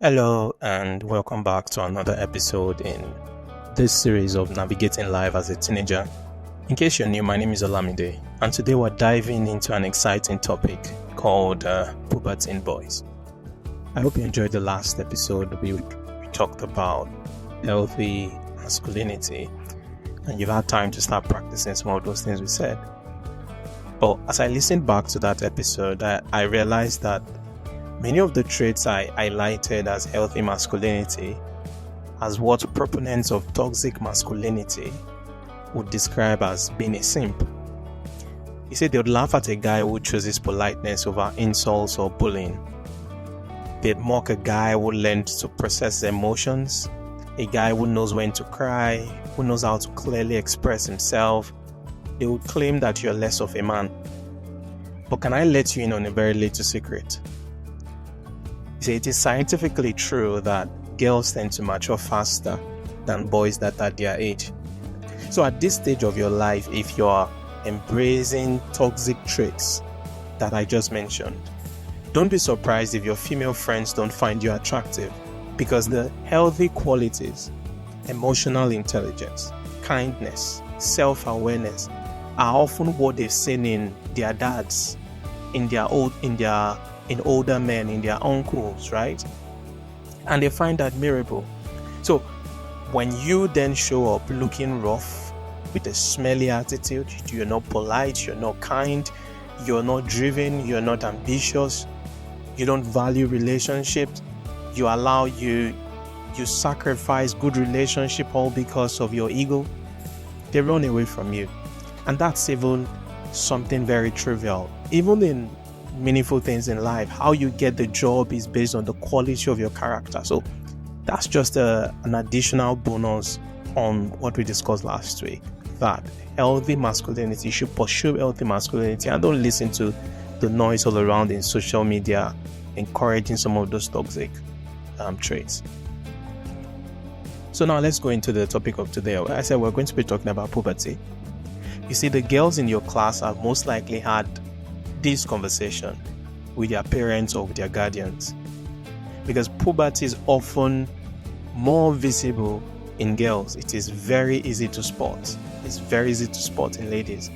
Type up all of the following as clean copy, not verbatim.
Hello, and welcome back to another episode in this series of Navigating Life as a Teenager. In case you're new, my name is Olamide, and today we're diving into an exciting topic called puberty in boys. I hope you enjoyed the last episode. We talked about healthy masculinity, and you've had time to start practicing some of those things we said. But as I listened back to that episode, I realized that many of the traits I highlighted as healthy masculinity as what proponents of toxic masculinity would describe as being a simp. You see, they would laugh at a guy who chooses politeness over insults or bullying. They'd mock a guy who learned to process emotions, a guy who knows when to cry, who knows how to clearly express himself. They would claim that you're less of a man. But can I let you in on a very little secret? You see, it is scientifically true that girls tend to mature faster than boys that are their age. So at this stage of your life, if you are embracing toxic traits that I just mentioned, don't be surprised if your female friends don't find you attractive, because the healthy qualities, emotional intelligence, kindness, self-awareness, are often what they've seen in their dads, in older men, in their uncles, right? And they find admirable. So when you then show up looking rough with a smelly attitude, you're not polite, you're not kind, you're not driven, you're not ambitious, you don't value relationships, you sacrifice good relationship all because of your ego, they run away from you. And that's even something very trivial. Even in meaningful things in life, how you get the job is based on the quality of your character. So that's just an additional bonus on what we discussed last week, that healthy masculinity, you should pursue healthy masculinity and don't listen to the noise all around in social media encouraging some of those toxic traits. So now let's go into the topic of today. I said we're going to be talking about puberty. You see, the girls in your class have most likely had this conversation with their parents or with their guardians, because puberty is often more visible in girls. It is very easy to spot. It's very easy to spot in ladies,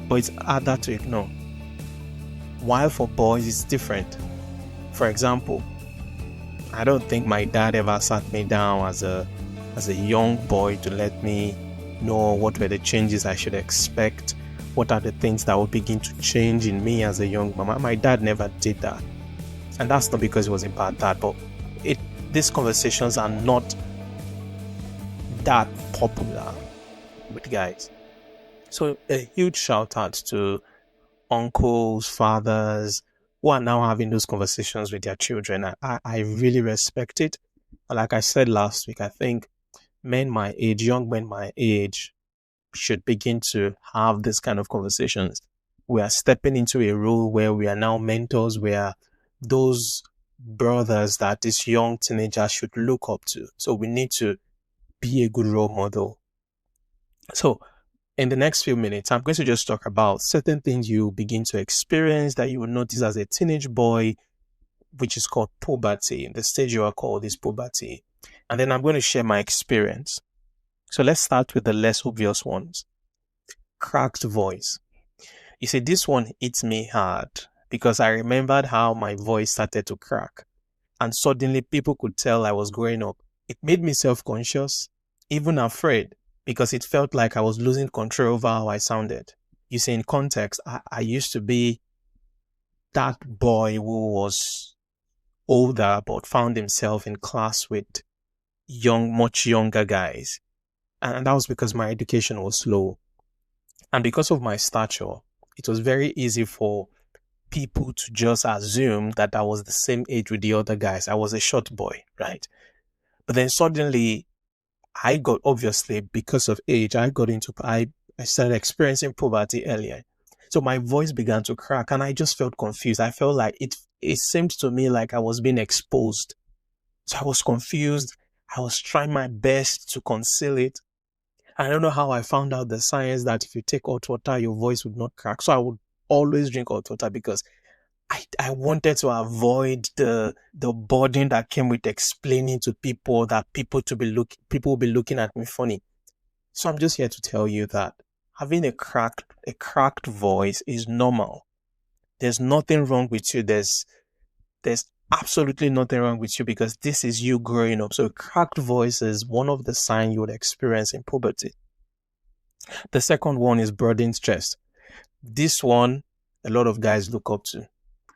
but it's harder to ignore. While for boys, it's different. For example, I don't think my dad ever sat me down as a young boy to let me know what were the changes I should expect, what are the things that would begin to change in me as a young man. My dad never did that. And that's not because he was a bad dad, but these conversations are not that popular with guys. So a huge shout out to uncles, fathers, who are now having those conversations with their children. I really respect it. Like I said last week, I think young men my age, should begin to have this kind of conversations. We are stepping into a role where we are now mentors, where those brothers that this young teenager should look up to. So we need to be a good role model. So in the next few minutes, I'm going to just talk about certain things you begin to experience that you will notice as a teenage boy, which is called puberty. The stage you are called is puberty. And then I'm going to share my experience. So let's start with the less obvious ones. Cracked voice. You see, this one hits me hard because I remembered how my voice started to crack. And suddenly people could tell I was growing up. It made me self-conscious, even afraid, because it felt like I was losing control over how I sounded. You see, in context, I used to be that boy who was older but found himself in class with much younger guys. And that was because my education was low. And because of my stature, it was very easy for people to just assume that I was the same age with the other guys. I was a short boy, right? But then suddenly, obviously, because of age, I started experiencing puberty earlier. So my voice began to crack and I just felt confused. I felt like it seemed to me like I was being exposed. So I was confused. I was trying my best to conceal it. I don't know how I found out the science that if you take hot water, your voice would not crack. So I would always drink hot water because I wanted to avoid the burden that came with explaining to people that people will be looking at me funny. So I'm just here to tell you that having a cracked voice is normal. There's nothing wrong with you. There's absolutely nothing wrong with you because this is you growing up. So a cracked voice is one of the signs you would experience in puberty. The second one is broadened chest. This one, a lot of guys look up to.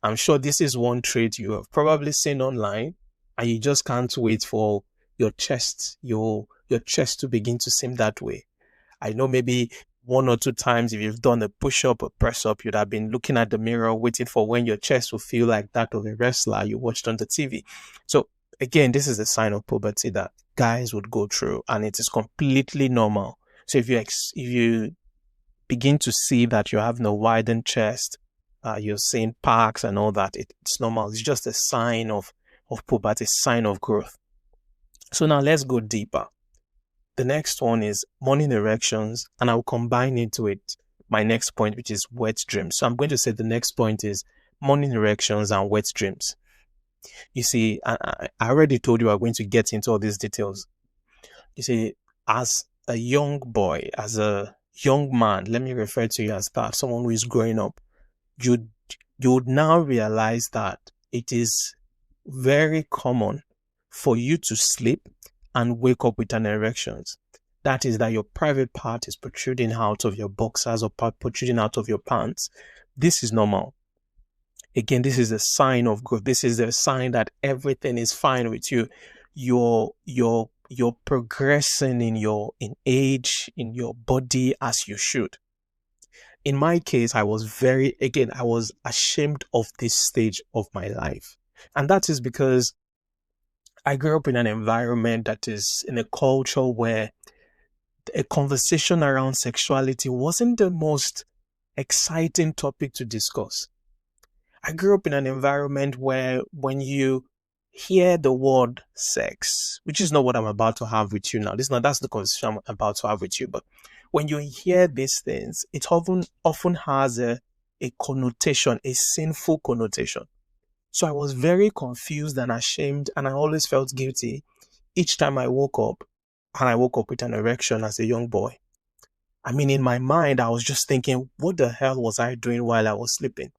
I'm sure this is one trait you have probably seen online and you just can't wait for your chest to begin to seem that way. I know maybe one or two times if you've done a push-up or press-up, you'd have been looking at the mirror waiting for when your chest will feel like that of a wrestler you watched on the TV. So again, this is a sign of puberty that guys would go through and it is completely normal. So if you begin to see that you're having a widened chest, you're seeing parks and all that, it's normal. It's just a sign of puberty, a sign of growth. So now let's go deeper. The next one is morning erections, and I'll combine into it my next point, which is wet dreams. So I'm going to say the next point is morning erections and wet dreams. You see, I already told you I'm going to get into all these details. You see, as a young boy, as a young man, let me refer to you as that, someone who is growing up, you would now realize that it is very common for you to sleep and wake up with an erection. That is that your private part is protruding out of your boxers or protruding out of your pants. This is normal. Again, this is a sign of growth. This is a sign that everything is fine with you. You're progressing in age, in your body as you should. In my case, I was ashamed of this stage of my life. And that is because I grew up in an environment that is in a culture where a conversation around sexuality wasn't the most exciting topic to discuss. I grew up in an environment where when you hear the word sex, which is not what I'm about to have with you now. That's the conversation I'm about to have with you. But when you hear these things, it often has a connotation, a sinful connotation. So I was very confused and ashamed, and I always felt guilty each time I woke up, and I woke up with an erection as a young boy. I mean, in my mind, I was just thinking, what the hell was I doing while I was sleeping?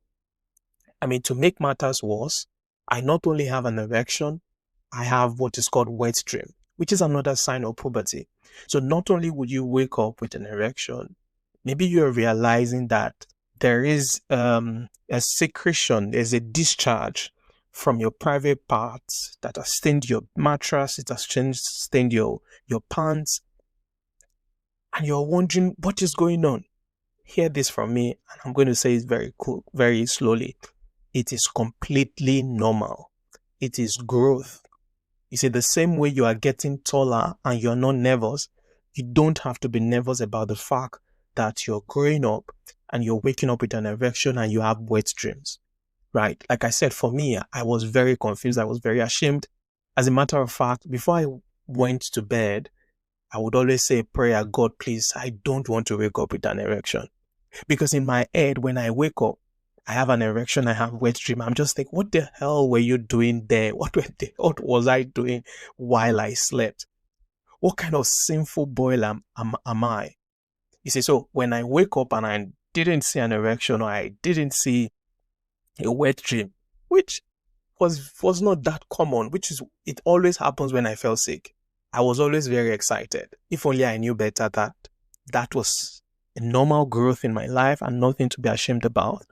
I mean, to make matters worse, I not only have an erection, I have what is called wet dream, which is another sign of puberty. So not only would you wake up with an erection, maybe you're realizing that there is a secretion, there's a discharge from your private parts that has stained your mattress, it has stained your pants, and you're wondering what is going on. Hear this from me, and I'm going to say it very slowly. It is completely normal. It is growth. You see, the same way you are getting taller and you're not nervous, you don't have to be nervous about the fact that you're growing up and you're waking up with an erection and you have wet dreams, right? Like I said, for me, I was very confused. I was very ashamed. As a matter of fact, before I went to bed, I would always say a prayer, God, please, I don't want to wake up with an erection. Because in my head, when I wake up, I have an erection, I have wet dream. I'm just thinking, what the hell were you doing there? What was I doing while I slept? What kind of sinful boy am I? You see, so when I wake up and I didn't see an erection or I didn't see a wet dream, which was not that common, it always happens when I fell sick. I was always very excited. If only I knew better that was a normal growth in my life and nothing to be ashamed about.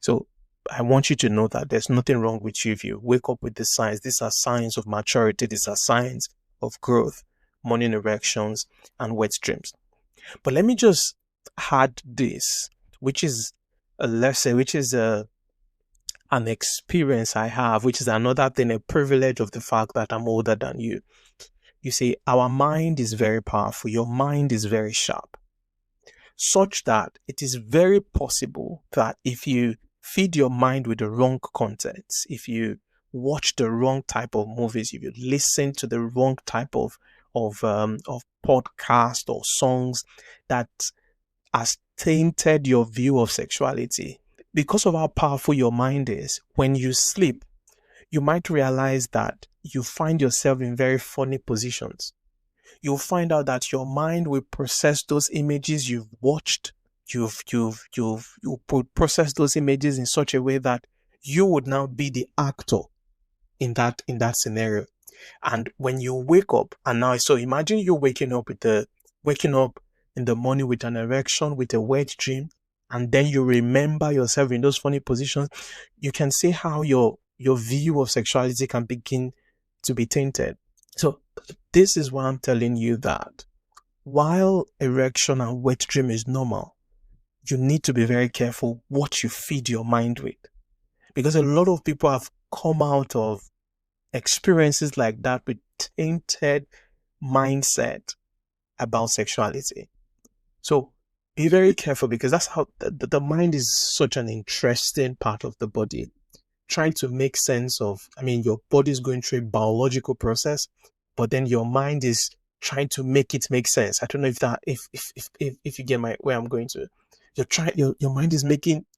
So I want you to know that there's nothing wrong with you if you wake up with these signs. These are signs of maturity. These are signs of growth, morning erections, and wet dreams. But let me just add this, which is a lesson, which is an experience I have, which is another thing, a privilege of the fact that I'm older than you. You see, our mind is very powerful. Your mind is very sharp, such that it is very possible that if you feed your mind with the wrong contents, if you watch the wrong type of movies, if you listen to the wrong type of podcast or songs that has tainted your view of sexuality, because of how powerful your mind is, when you sleep, you might realize that you find yourself in very funny positions. You'll find out that your mind will process those images you've watched. You'll process those images in such a way that you would now be the actor in that scenario. And when you wake up, and now, so imagine you waking up in the morning with an erection, with a wet dream, and then you remember yourself in those funny positions. You can see how your view of sexuality can begin to be tainted. So this is why I'm telling you that while erection and wet dream is normal, you need to be very careful what you feed your mind with. Because a lot of people have come out of experiences like that with tainted mindset about sexuality. So be very careful, because that's how the mind is such an interesting part of the body. Trying to make sense of, your body is going through a biological process, but then your mind is trying to make it make sense. I don't know if you get where I'm going to. Your mind is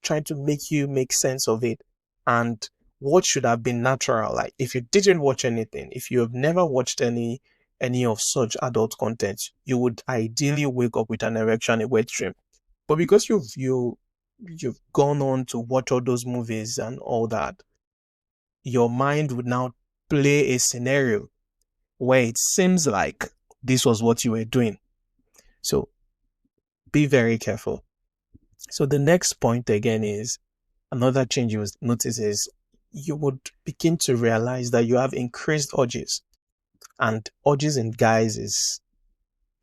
trying to make you make sense of it. And what should have been natural, like if you didn't watch anything, if you have never watched any of such adult content, you would ideally wake up with an erection, a wet dream. But because you've gone on to watch all those movies and all that, your mind would now play a scenario where it seems like this was what you were doing. So be very careful. So the next point again is, another change you will notice is you would begin to realize that you have increased urges. And urges in guys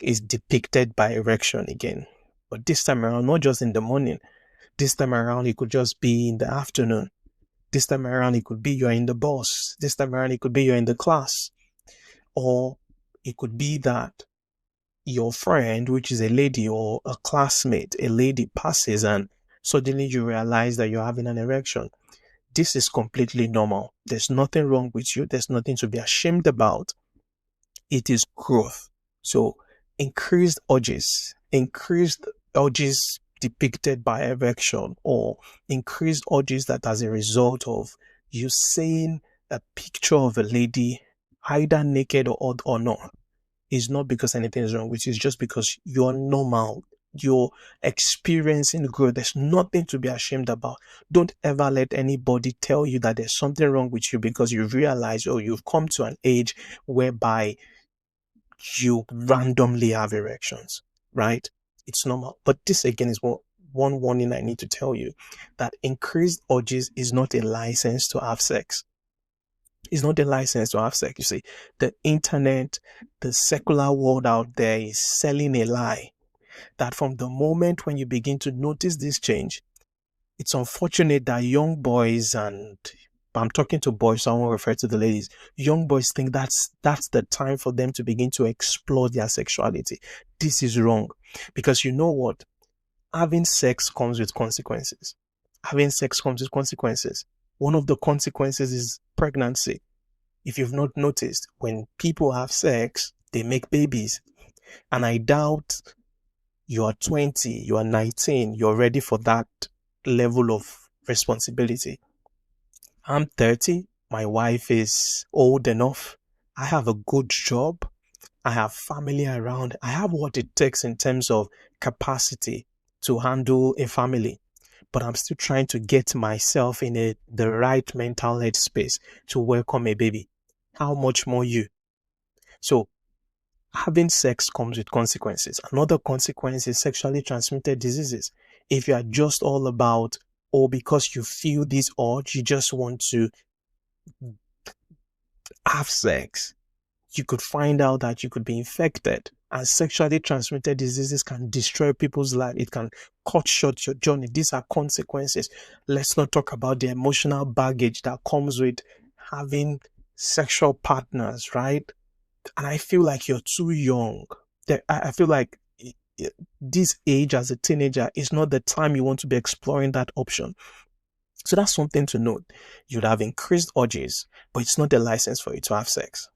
is depicted by erection again. But this time around, not just in the morning. This time around, it could just be in the afternoon. This time around, it could be you're in the bus. This time around, it could be you're in the class. Or it could be that your friend, which is a lady or a classmate, a lady passes and suddenly you realize that you're having an erection. This is completely normal. There's nothing wrong with you. There's nothing to be ashamed about. It is growth. So increased urges depicted by erection, or increased urges that as a result of you seeing a picture of a lady either naked or not, is not because anything is wrong with you. It's just because you're normal. You're experiencing growth. There's nothing to be ashamed about. Don't ever let anybody tell you that there's something wrong with you because you realize or you've come to an age whereby you randomly have erections, right? It's normal. But this again is one warning I need to tell you, that increased urges is not a license to have sex. It's not a license to have sex. You see, the internet, the secular world out there is selling a lie that from the moment when you begin to notice this change, it's unfortunate that young boys, and I'm talking to boys, so I won't refer to the ladies, young boys think that's the time for them to begin to explore their sexuality. This is wrong, because you know what? Having sex comes with consequences. Having sex comes with consequences. One of the consequences is pregnancy. If you've not noticed, when people have sex, they make babies. And I doubt you are 20, you are 19, you're ready for that level of responsibility. I'm 30, my wife is old enough, I have a good job, I have family around, I have what it takes in terms of capacity to handle a family. But I'm still trying to get myself in the right mental headspace to welcome a baby. How much more you? So having sex comes with consequences. Another consequence is sexually transmitted diseases. If you are just all about, or because you feel this urge, you just want to have sex, you could find out that you could be infected. And sexually transmitted diseases can destroy people's life. It can cut short your journey. These are consequences. Let's not talk about the emotional baggage that comes with having sexual partners, right? And I feel like you're too young. I feel like this age as a teenager is not the time you want to be exploring that option. So that's something to note. You'd have increased urges, but it's not a license for you to have sex.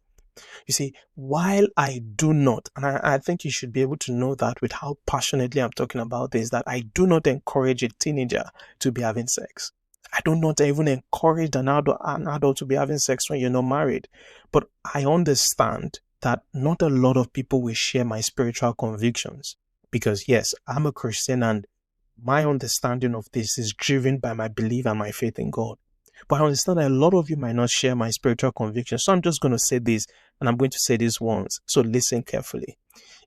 You see, while I do not, and I think you should be able to know that with how passionately I'm talking about this, that I do not encourage a teenager to be having sex. I do not even encourage an adult to be having sex when you're not married. But I understand that not a lot of people will share my spiritual convictions. Because yes, I'm a Christian and my understanding of this is driven by my belief and my faith in God. But I understand that a lot of you might not share my spiritual convictions. So I'm just going to say this, and I'm going to say this once. So listen carefully.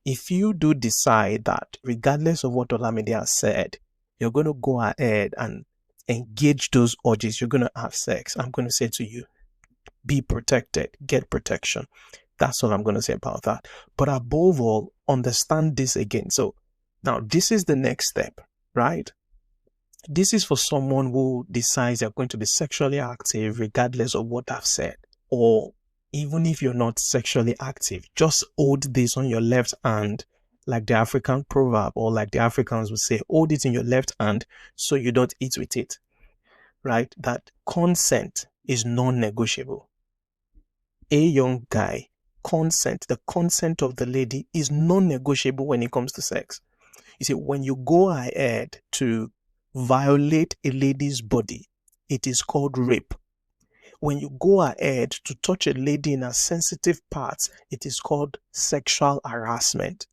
If you do decide that, regardless of what Olamide has said, you're going to go ahead and engage those urges, you're going to have sex, I'm going to say to you, be protected, get protection. That's all I'm going to say about that. But above all, understand this again. So now this is the next step, right? This is for someone who decides they're going to be sexually active regardless of what I've said. Or even if you're not sexually active, just hold this on your left hand, like the African proverb, or like the Africans would say, hold it in your left hand so you don't eat with it, right? That consent is non-negotiable. A young guy, the consent of the lady is non-negotiable when it comes to sex. You see, when you go ahead to violate a lady's body, it is called rape. When you go ahead to touch a lady in her sensitive parts, it is called sexual harassment.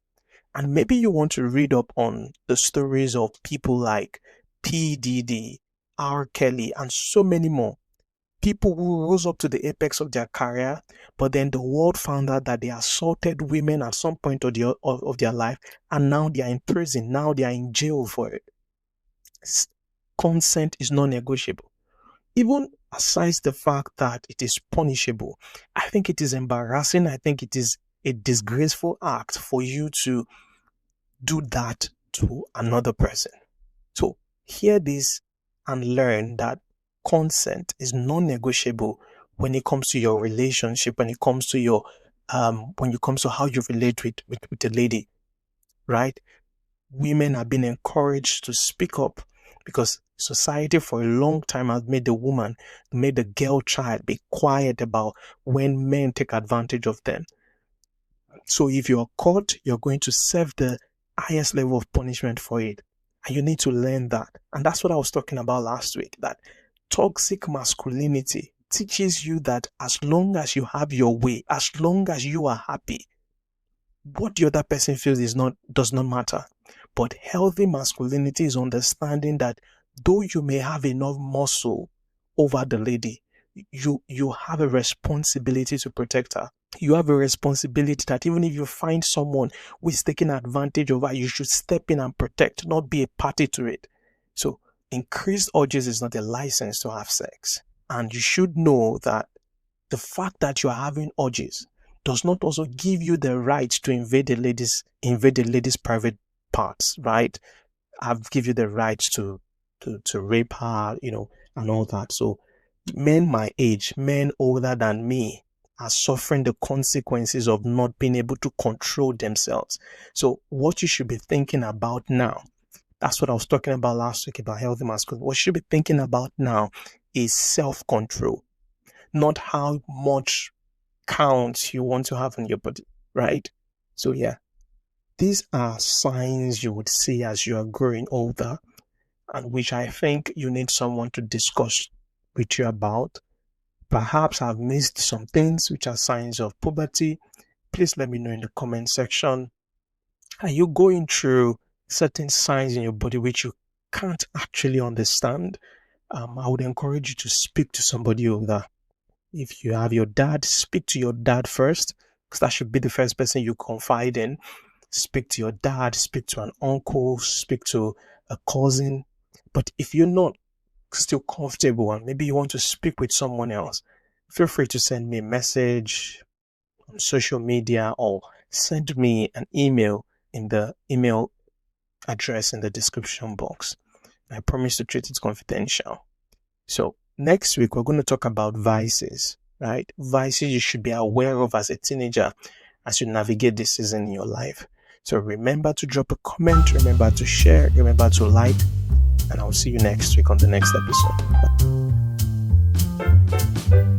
And maybe you want to read up on the stories of people like P. Diddy, R. Kelly, and so many more. People who rose up to the apex of their career, but then the world found out that they assaulted women at some point of their life, and now they are in prison, now they are in jail for it. Consent is non-negotiable. Even aside the fact that it is punishable, I think it is embarrassing. I think it is a disgraceful act for you to do that to another person. So hear this and learn that consent is non-negotiable when it comes to your relationship, when it comes to your how you relate with a lady, right? Women have been encouraged to speak up because society for a long time has made the girl child be quiet about when men take advantage of them. So if you're caught, you're going to serve the highest level of punishment for it. And you need to learn that. And that's what I was talking about last week, that toxic masculinity teaches you that as long as you have your way, as long as you are happy, what the other person feels does not matter. But healthy masculinity is understanding that though you may have enough muscle over the lady, you have a responsibility to protect her. You have a responsibility that even if you find someone who is taking advantage of her, you should step in and protect, not be a party to it. So increased urges is not a license to have sex. And you should know that the fact that you are having urges does not also give you the right to invade the lady's private parts, right? I've give you the right to rape her, and all that. So men my age, men older than me, are suffering the consequences of not being able to control themselves. So what you should be thinking about now, that's what I was talking about last week about healthy masculinity. What you should be thinking about now is self-control, not how much count you want to have in your body, right? So yeah, these are signs you would see as you are growing older, and which I think you need someone to discuss with you about. Perhaps I've missed some things which are signs of puberty. Please let me know in the comment section. Are you going through certain signs in your body which you can't actually understand? I would encourage you to speak to somebody older. If you have your dad, speak to your dad first, because that should be the first person you confide in. Speak to your dad, speak to an uncle, speak to a cousin. But if you're not still comfortable and maybe you want to speak with someone else, feel free to send me a message on social media or send me an email in the email address in the description box. I promise to treat it confidential. So next week, we're going to talk about vices, right? Vices you should be aware of as a teenager as you navigate this season in your life. So remember to drop a comment, remember to share, remember to like, and I'll see you next week on the next episode.